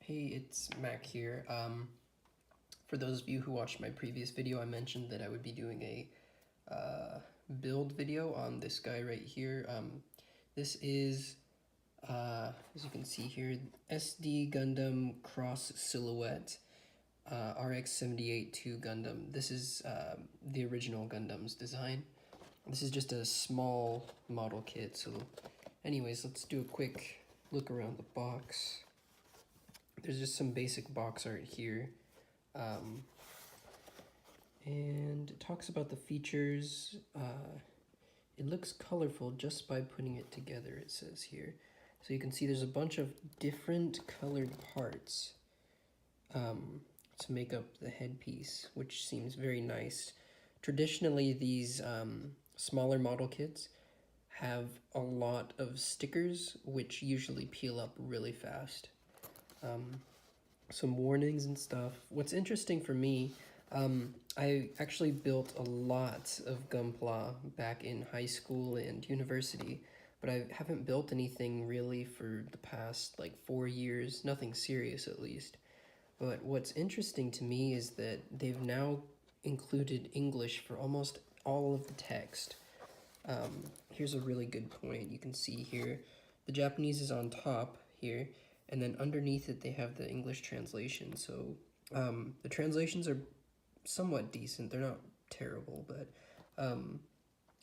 Hey, it's Mack here. For those of you who watched my previous video, I mentioned that I would be doing a build video on this guy right here. This is, as you can see here, SD Gundam Cross Silhouette RX-78-2 Gundam. This is the original Gundam's design. This is just a small model kit, so anyways, let's do a quick look around the box. There's just some basic box art here. And it talks about the features. It looks colorful just by putting it together, it says here. So you can see there's a bunch of different colored parts to make up the headpiece, which seems very nice. Traditionally, these smaller model kits have a lot of stickers, which usually peel up really fast. Some warnings and stuff. What's interesting for me, I actually built a lot of Gunpla back in high school and university, but I haven't built anything really for the past like 4 years, nothing serious at least. But what's interesting to me is that they've now included English for almost all of the text. Here's a really good point. You can see here, the Japanese is on top here, and then underneath it they have the English translation. So the translations are somewhat decent. They're not terrible, but I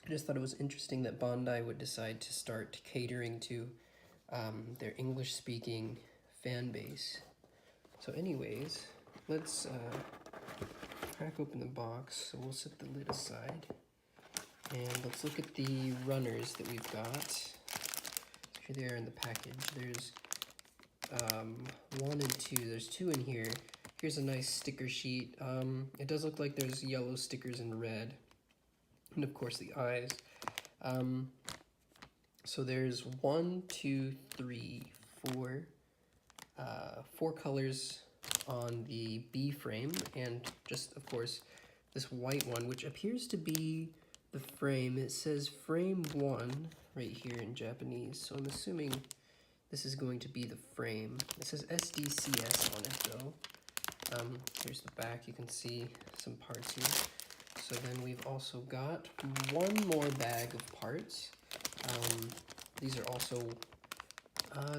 just thought it was interesting that Bandai would decide to start catering to their English-speaking fan base. So anyways, let's crack open the box. So we'll set the lid aside. And let's look at the runners that we've got. Here they are in the package. There's 1 and 2. There's 2 in here. Here's a nice sticker sheet. It does look like there's yellow stickers and red. And of course the eyes. So there's 1, 2, 3, 4. 4 colors on the B frame, and just of course this white one, which appears to be the frame. It says frame 1 right here in Japanese, so I'm assuming this is going to be the frame. It says SDCS on it though. Here's the back. You can see some parts here. So then we've also got one more bag of parts. These are also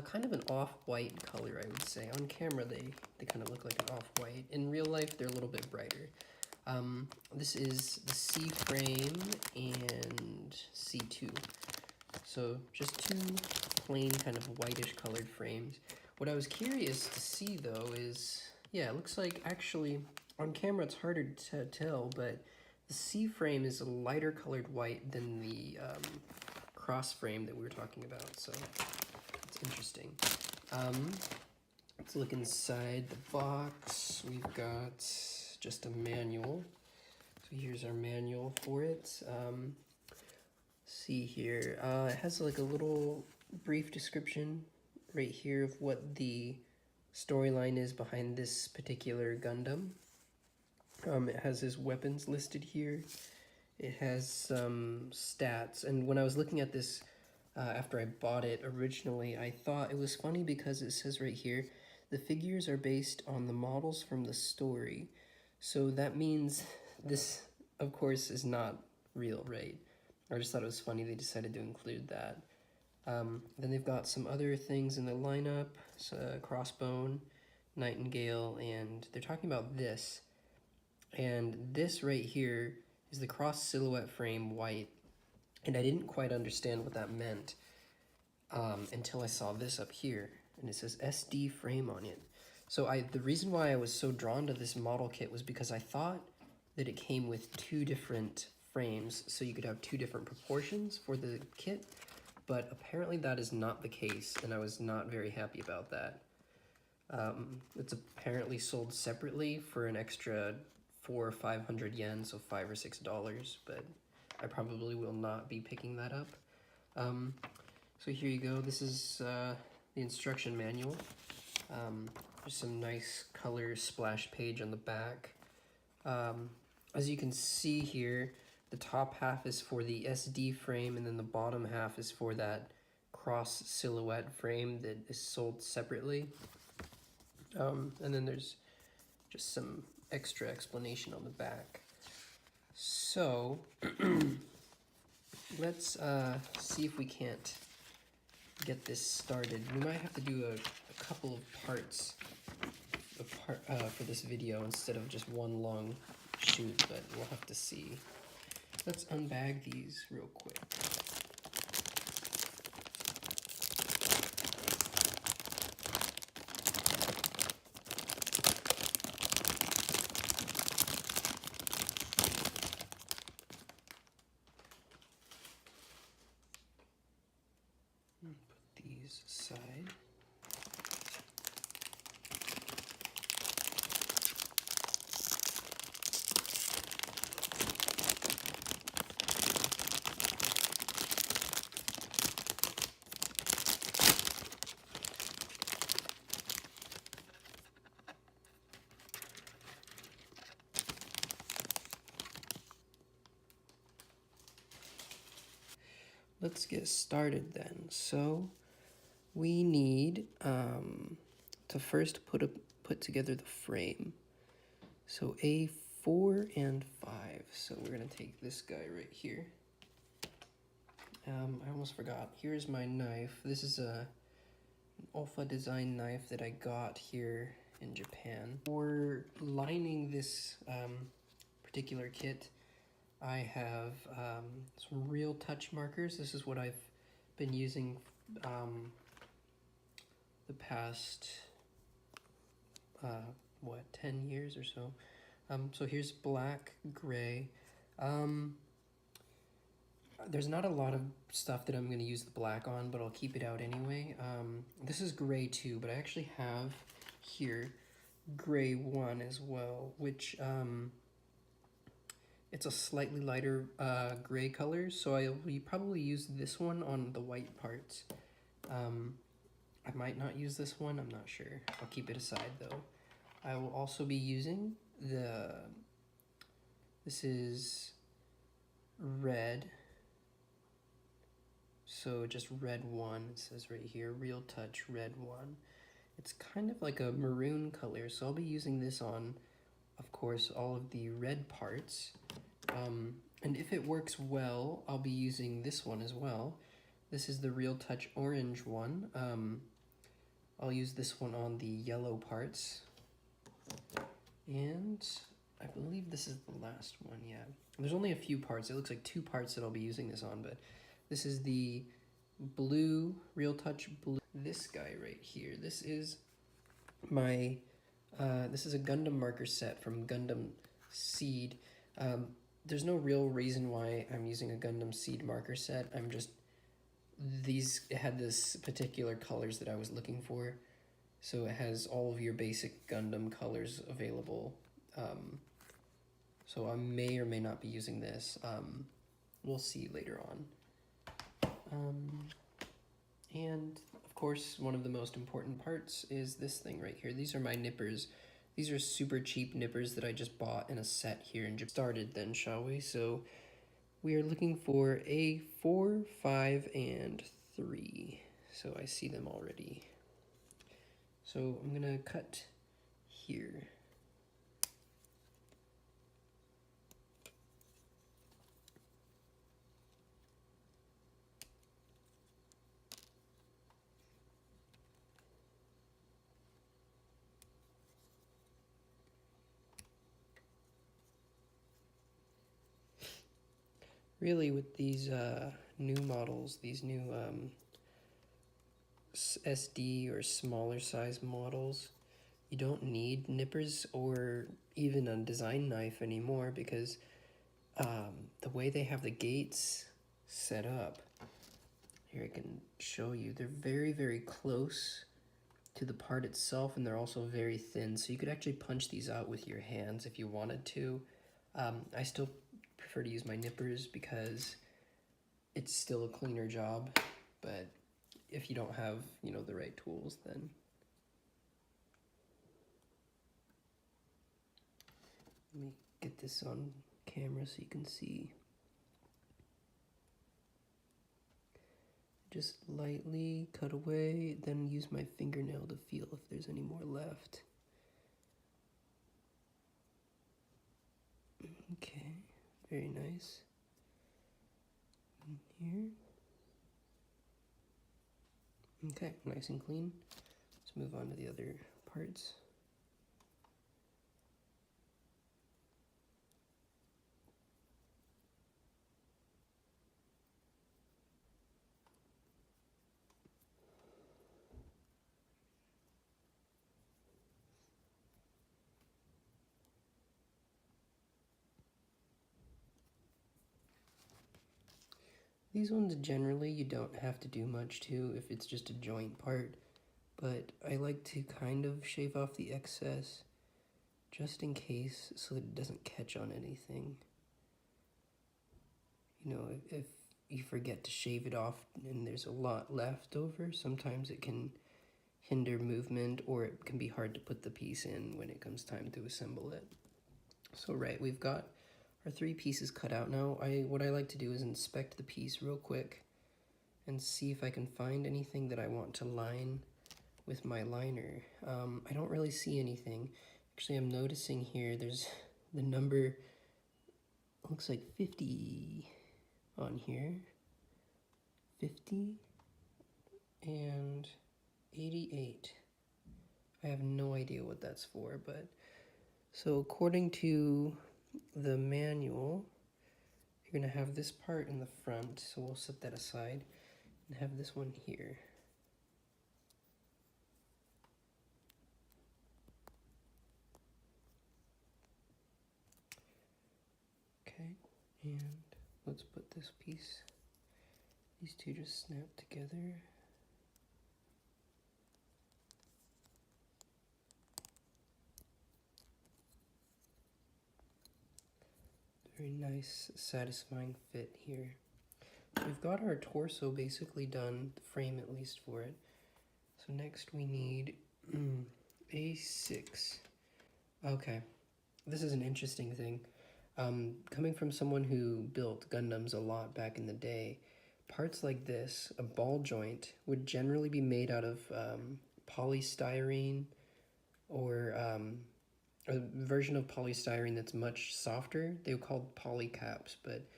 kind of an off-white color, I would say. On camera, they kind of look like an off-white. In real life, they're a little bit brighter. This is the C frame and C2. So just 2 plain kind of whitish colored frames. What I was curious to see though is, yeah, it looks like actually on camera it's harder to tell, but the C frame is a lighter colored white than the cross frame that we were talking about. So it's interesting. Let's look inside the box. We've got just a manual. So here's our manual for it. See here, it has like a little brief description right here of what the storyline is behind this particular Gundam. It has his weapons listed here. It has some stats, and when I was looking at this after I bought it originally, I thought it was funny because it says right here, the figures are based on the models from the story. So that means this, of course, is not real, right? I just thought it was funny they decided to include that. Then they've got some other things in the lineup, so Crossbone, Nightingale, and they're talking about this. And this right here is the cross silhouette frame white. And I didn't quite understand what that meant until I saw this up here. And it says SD frame on it. So the reason why I was so drawn to this model kit was because I thought that it came with 2 different frames, so you could have 2 different proportions for the kit, but apparently that is not the case, and I was not very happy about that. It's apparently sold separately for an extra 400 or 500 yen, so $5 or $6, but I probably will not be picking that up. So here you go. This is the instruction manual. There's some nice color splash page on the back. As you can see here, the top half is for the SD frame, and then the bottom half is for that cross silhouette frame that is sold separately. And then there's just some extra explanation on the back. So let's see if we can't get this started. We might have to do a couple of parts for this video instead of just one long shoot, but we'll have to see. Let's unbag these real quick. Put these aside. Let's get started then. So we need to first put together the frame. So A4 and 5. So we're gonna take this guy right here. I almost forgot. Here's my knife. This is an Alpha design knife that I got here in Japan. For lining this particular kit, I have some real touch markers. This is what I've been using the past, 10 years or so. So here's black, gray. There's not a lot of stuff that I'm going to use the black on, but I'll keep it out anyway. This is gray too, but I actually have here gray 1 as well, which it's a slightly lighter gray color, so I'll probably use this one on the white parts. I might not use this one, I'm not sure. I'll keep it aside though. I will also be using this is red. So just red 1, it says right here, Real Touch red 1. It's kind of like a maroon color, so I'll be using this on, of course, all of the red parts. And if it works well, I'll be using this one as well. This is the Real Touch orange one. I'll use this one on the yellow parts. And I believe this is the last one, yeah. There's only a few parts. It looks like 2 parts that I'll be using this on, but this is the blue, Real Touch blue. This guy right here, this is my, this is a Gundam marker set from Gundam Seed. There's no real reason why I'm using a Gundam Seed marker set. I'm just, it had this particular colors that I was looking for. So it has all of your basic Gundam colors available. So I may or may not be using this. We'll see later on. And of course, one of the most important parts is this thing right here. These are my nippers. These are super cheap nippers that I just bought in a set here in Japan. Started then, shall we? So we are looking for a 4, 5, and 3. So I see them already. So I'm gonna cut here. Really, with these new models, these new SD or smaller size models, you don't need nippers or even a design knife anymore because the way they have the gates set up, here I can show you, they're very, very close to the part itself, and they're also very thin, so you could actually punch these out with your hands if you wanted to. I still prefer to use my nippers because it's still a cleaner job, but if you don't have, the right tools, then let me get this on camera so you can see. Just lightly cut away, then use my fingernail to feel if there's any more left. Very nice. In here. Okay, nice and clean. Let's move on to the other parts. These ones generally you don't have to do much to if it's just a joint part, but I like to kind of shave off the excess just in case so that it doesn't catch on anything. You know, if you forget to shave it off and there's a lot left over, sometimes it can hinder movement or it can be hard to put the piece in when it comes time to assemble it. So right, we've got our 3 pieces cut out now. What I like to do is inspect the piece real quick and see if I can find anything that I want to line with my liner. I don't really see anything. Actually, I'm noticing here there's the number, looks like 50 on here. 50 and 88. I have no idea what that's for, but so according to the manual, you're gonna have this part in the front, so we'll set that aside and have this one here. Okay, and let's put this piece, these two just snap together. Very nice, satisfying fit here. We've got our torso basically done, the frame at least for it. So next we need A6. Okay, this is an interesting thing. Coming from someone who built Gundams a lot back in the day, parts like this, a ball joint, would generally be made out of polystyrene or a version of polystyrene that's much softer. They were called polycaps, but it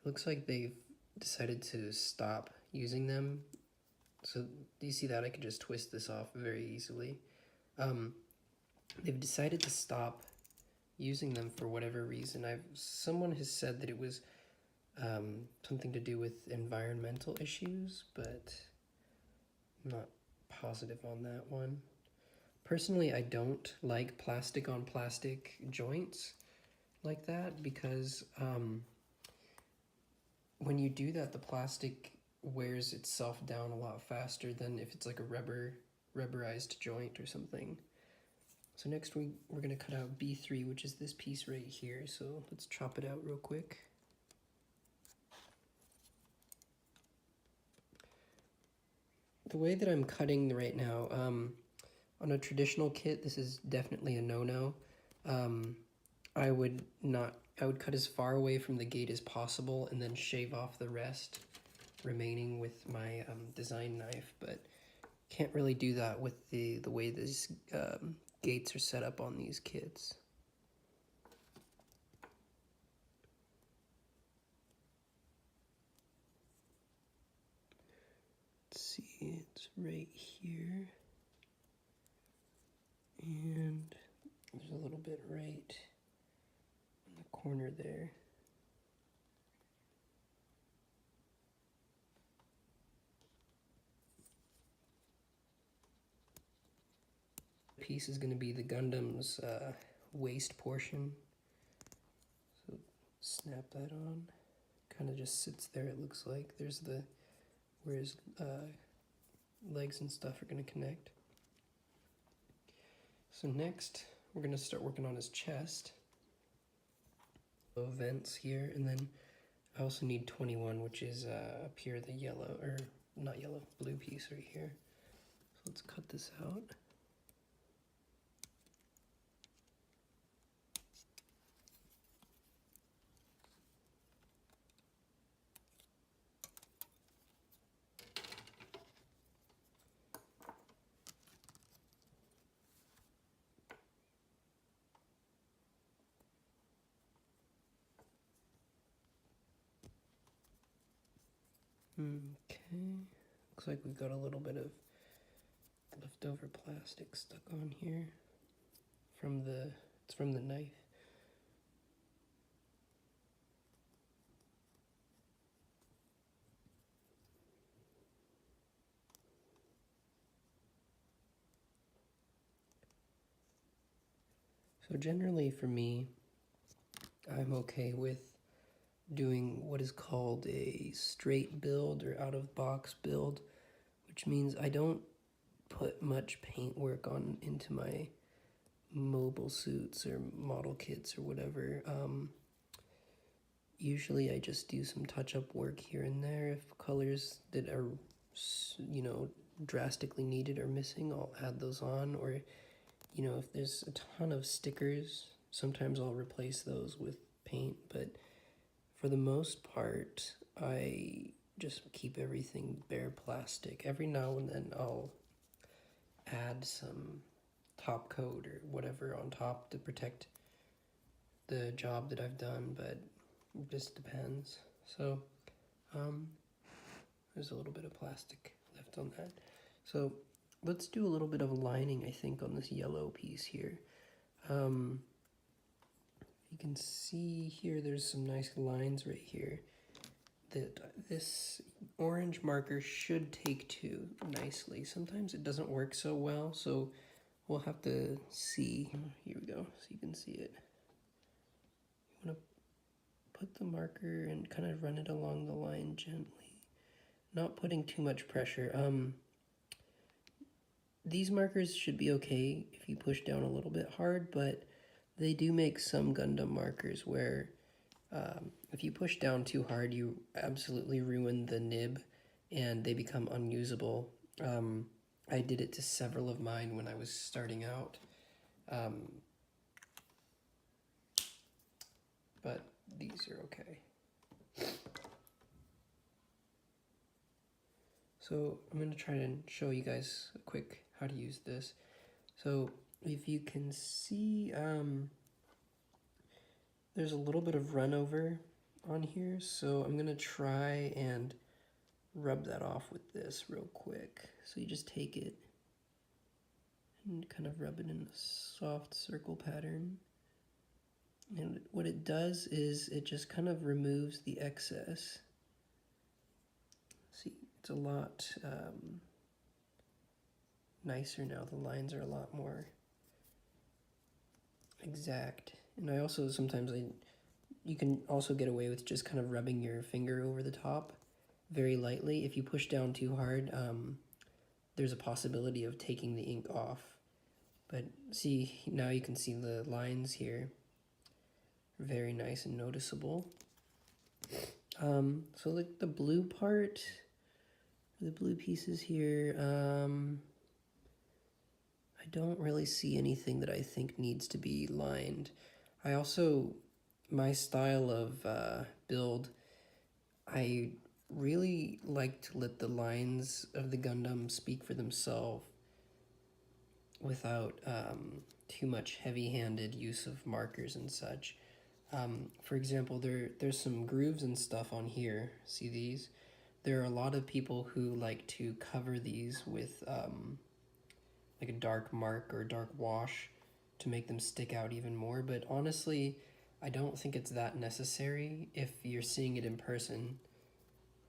looks like they've decided to stop using them. So do you see that? I could just twist this off very easily. They've decided to stop using them for whatever reason. Someone has said that it was something to do with environmental issues, but I'm not positive on that one. Personally, I don't like plastic on plastic joints like that because when you do that, the plastic wears itself down a lot faster than if it's like a rubberized joint or something. So next we're going to cut out B3, which is this piece right here. So let's chop it out real quick. The way that I'm cutting right now, on a traditional kit, this is definitely a no-no. I would cut as far away from the gate as possible and then shave off the rest remaining with my design knife, but can't really do that with the way these gates are set up on these kits. Let's see, it's right here. And there's a little bit right in the corner there. Piece is going to be the Gundam's waist portion. So snap that on. Kind of just sits there, it looks like. There's where his legs and stuff are going to connect. So next, we're going to start working on his chest. So vents here, and then I also need 21, which is up here, the yellow, or not yellow, blue piece right here. So let's cut this out. Okay, looks like we've got a little bit of leftover plastic stuck on here from it's from the knife. So generally for me, I'm okay with doing what is called a straight build or out of box build, which means I don't put much paint work on into my mobile suits or model kits or whatever. Usually I just do some touch-up work here and there. If colors that are, you know, drastically needed or missing, I'll add those on. Or, you know, if there's a ton of stickers, sometimes I'll replace those with paint. But for the most part, I just keep everything bare plastic. Every now and then I'll add some top coat or whatever on top to protect the job that I've done, but it just depends. So there's a little bit of plastic left on that. So let's do a little bit of lining, I think, on this yellow piece here. You can see here there's some nice lines right here that this orange marker should take to nicely. Sometimes it doesn't work so well, so we'll have to see. Here we go, so you can see it. You want to put the marker and kind of run it along the line gently, not putting too much pressure. These markers should be okay if you push down a little bit hard, but they do make some Gundam markers where if you push down too hard, you absolutely ruin the nib and they become unusable. I did it to several of mine when I was starting out. But these are okay. So I'm going to try to show you guys a quick how to use this. So if you can see, there's a little bit of run over on here, so I'm going to try and rub that off with this real quick. So you just take it and kind of rub it in a soft circle pattern. And what it does is it just kind of removes the excess. See, it's a lot nicer now. The lines are a lot more exact. And I also sometimes you can also get away with just kind of rubbing your finger over the top very lightly. If you push down too hard, there's a possibility of taking the ink off. But see, now you can see the lines here. Very nice and noticeable. So like the blue part, the blue pieces here, I don't really see anything that I think needs to be lined. I also, my style of build, I really like to let the lines of the Gundam speak for themselves without too much heavy-handed use of markers and such. For example, there's some grooves and stuff on here. See these? There are a lot of people who like to cover these with like a dark mark or dark wash to make them stick out even more. But honestly, I don't think it's that necessary if you're seeing it in person.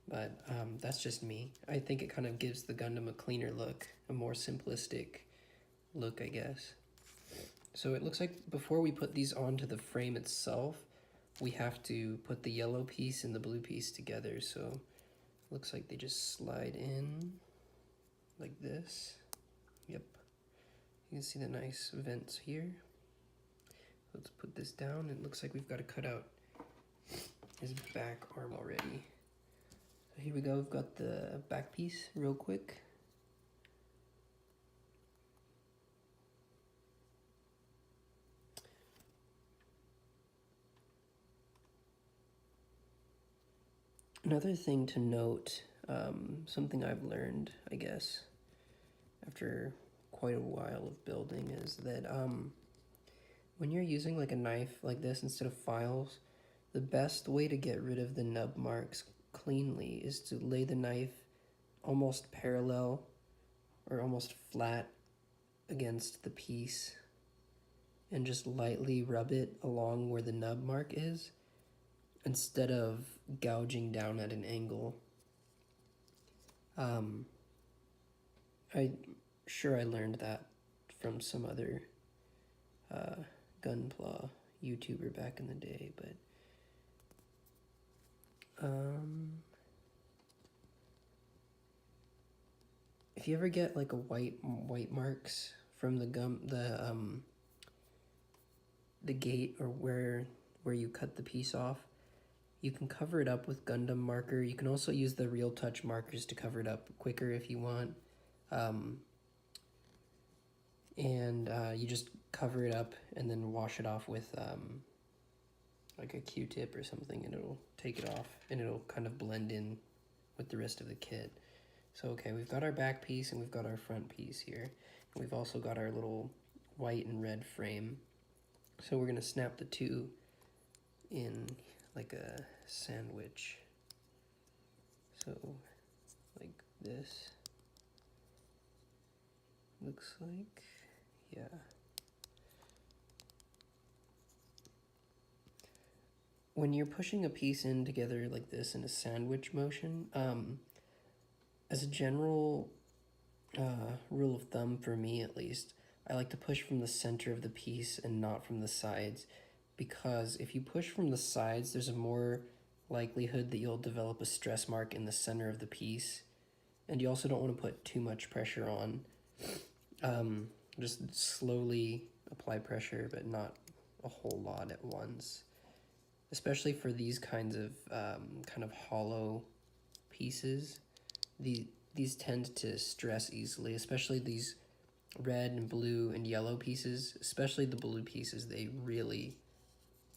But that's just me. I think it kind of gives the Gundam a cleaner look, a more simplistic look, I guess. So it looks like before we put these onto the frame itself, we have to put the yellow piece and the blue piece together. So it looks like they just slide in like this. Yep. You can see the nice vents here. Let's put this down. It looks like we've got to cut out his back arm already. So here we go. We've got the back piece real quick. Another thing to note, something I've learned, I guess, after quite a while of building, is that when you're using like a knife like this instead of files, the best way to get rid of the nub marks cleanly is to lay the knife almost parallel or almost flat against the piece and just lightly rub it along where the nub mark is instead of gouging down at an angle. I learned that from some other Gunpla YouTuber back in the day, but if you ever get like a white marks from the gate or where you cut the piece off, you can cover it up with Gundam marker. You can also use the Real Touch markers to cover it up quicker if you want. You just cover it up and then wash it off with like a Q-tip or something, and it'll take it off and it'll kind of blend in with the rest of the kit. So okay, we've got our back piece and we've got our front piece here. And we've also got our little white and red frame. So we're gonna snap the two in like a sandwich. So like this. Looks like, yeah. When you're pushing a piece in together like this in a sandwich motion, as a general rule of thumb for me at least, I like to push from the center of the piece and not from the sides, because if you push from the sides, there's a more likelihood that you'll develop a stress mark in the center of the piece, and you also don't want to put too much pressure on. Just slowly apply pressure, but not a whole lot at once. Especially for these kinds of kind of hollow pieces, these tend to stress easily, especially these red and blue and yellow pieces, especially the blue pieces. They really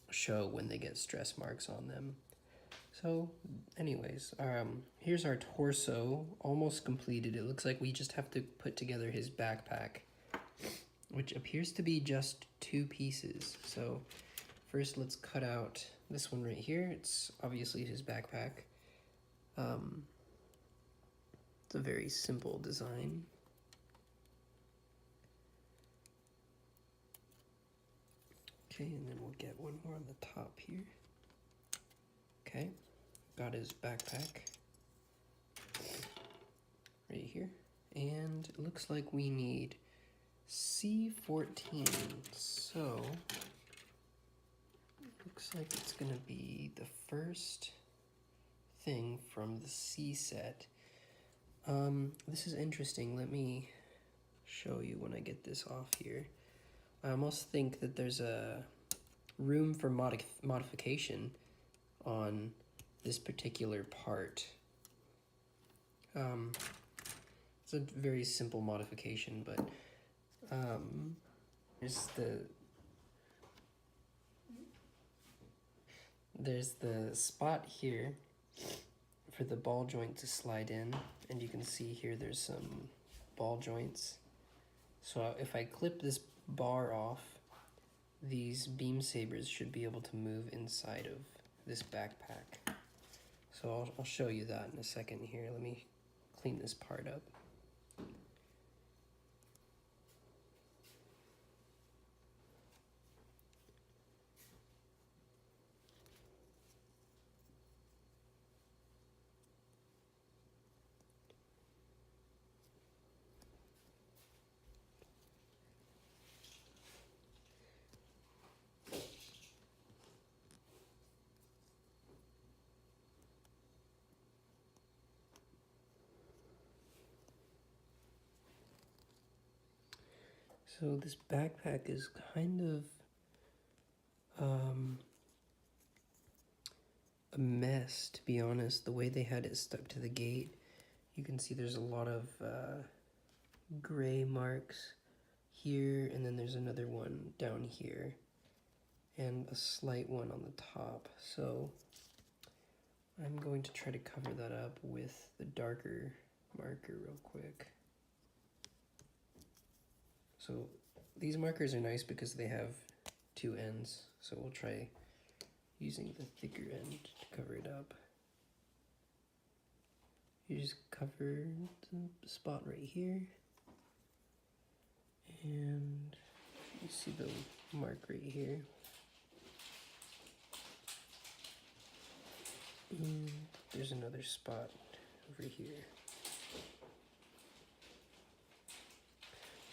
show when they get stress marks on them. So anyways, here's our torso, almost completed. It looks like we just have to put together his backpack, which appears to be just 2 pieces. So first let's cut out this one right here. It's obviously his backpack. It's a very simple design. Okay, and then we'll get one more on the top here. Okay, got his backpack right here. And it looks like we need C14. So looks like it's gonna be the first thing from the C set. This is interesting. Let me show you when I get this off here. I almost think that there's a room for modification on this particular part. It's a very simple modification, but there's the spot here for the ball joint to slide in, and you can see here there's some ball joints. So if I clip this bar off, these beam sabers should be able to move inside of this backpack. So I'll show you that in a second here. Let me clean this part up. So this backpack is kind of a mess, to be honest. The way they had it stuck to the gate, you can see there's a lot of gray marks here, and then there's another one down here, and a slight one on the top. So I'm going to try to cover that up with the darker marker real quick. So these markers are nice because they have 2 ends, so we'll try using the thicker end to cover it up. you just cover the spot right here, and you see the mark right here, and there's another spot over here.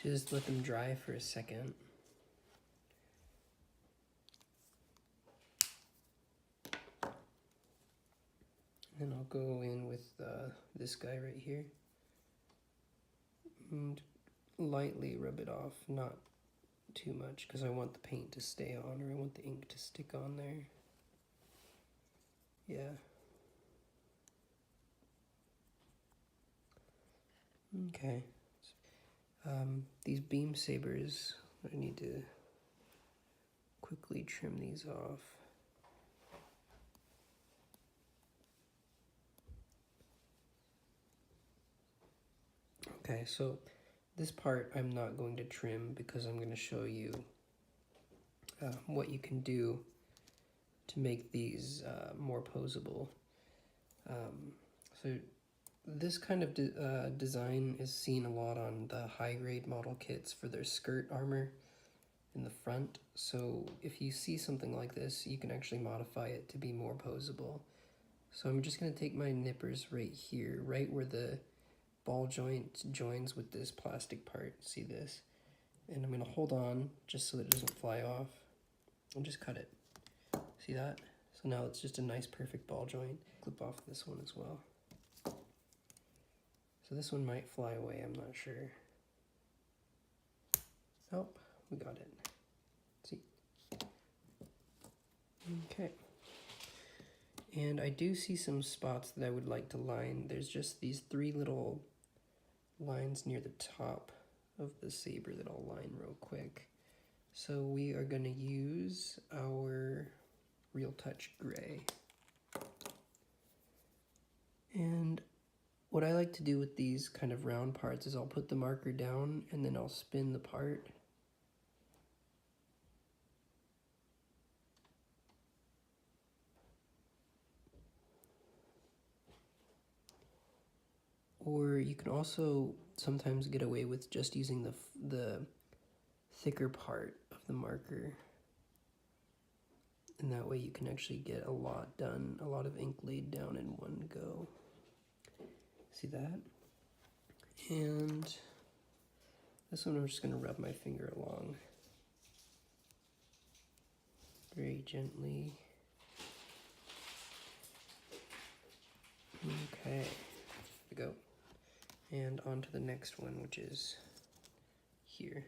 Just let them dry for a second. And I'll go in with this guy right here and lightly rub it off, not too much, because I want the paint to stay on, or I want the ink to stick on there. Yeah. Okay. These beam sabers, I need to quickly trim these off. Okay, so this part I'm not going to trim because I'm going to show you what you can do to make these more posable. So this kind of design is seen a lot on the high-grade model kits for their skirt armor in the front. So if you see something like this, you can actually modify it to be more posable. So I'm just going to take my nippers right here, right where the ball joint joins with this plastic part. See this? And I'm going to hold on just so that it doesn't fly off and just cut it. See that? So now it's just a nice perfect ball joint. Clip off this one as well. So this one might fly away, I'm not sure. Oh, we got it. See? Okay. And I do see some spots that I would like to line. There's just these 3 little lines near the top of the saber that I'll line real quick. So we are going to use our Real Touch Gray. And what I like to do with these kind of round parts is I'll put the marker down and then I'll spin the part. Or you can also sometimes get away with just using the thicker part of the marker. And that way you can actually get a lot done, a lot of ink laid down in one go. See that? And this one I'm just going to rub my finger along very gently. Okay, there we go. And on to the next one, which is here.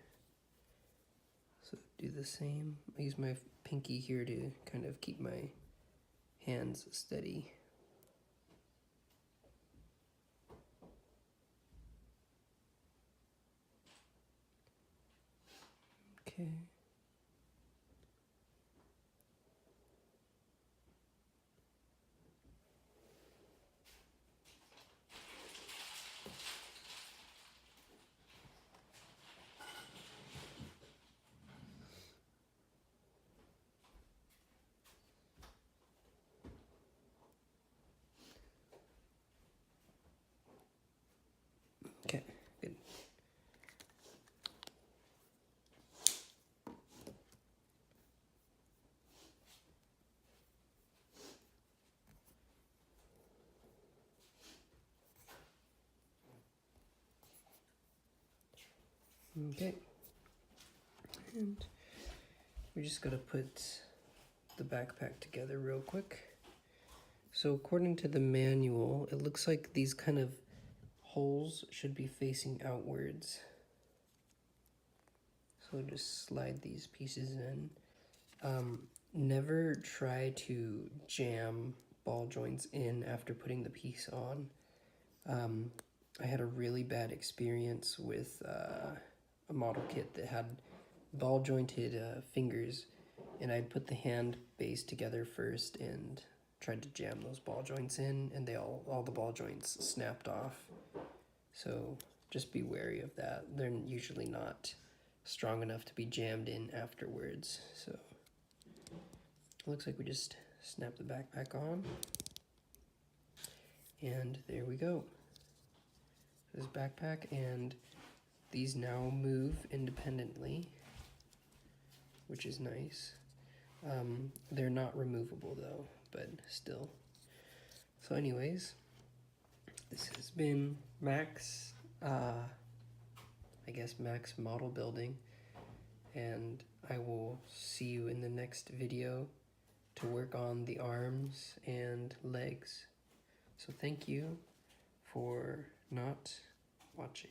So do the same. I use my pinky here to kind of keep my hands steady. Okay. Okay, good. Okay, and we just gotta put the backpack together real quick. So according to the manual, it looks like these kind of holes should be facing outwards. So just slide these pieces in. Never try to jam ball joints in after putting the piece on. I had a really bad experience with a model kit that had ball jointed fingers, and I'd put the hand base together first and tried to jam those ball joints in, and all the ball joints snapped off. So just be wary of that. They're usually not strong enough to be jammed in afterwards. So it looks like we just snap the backpack on, and there we go. this backpack, and these now move independently, which is nice. They're not removable though, but still. So anyways, this has been Mack's, I guess Mack's model building, and I will see you in the next video to work on the arms and legs. So thank you for not watching.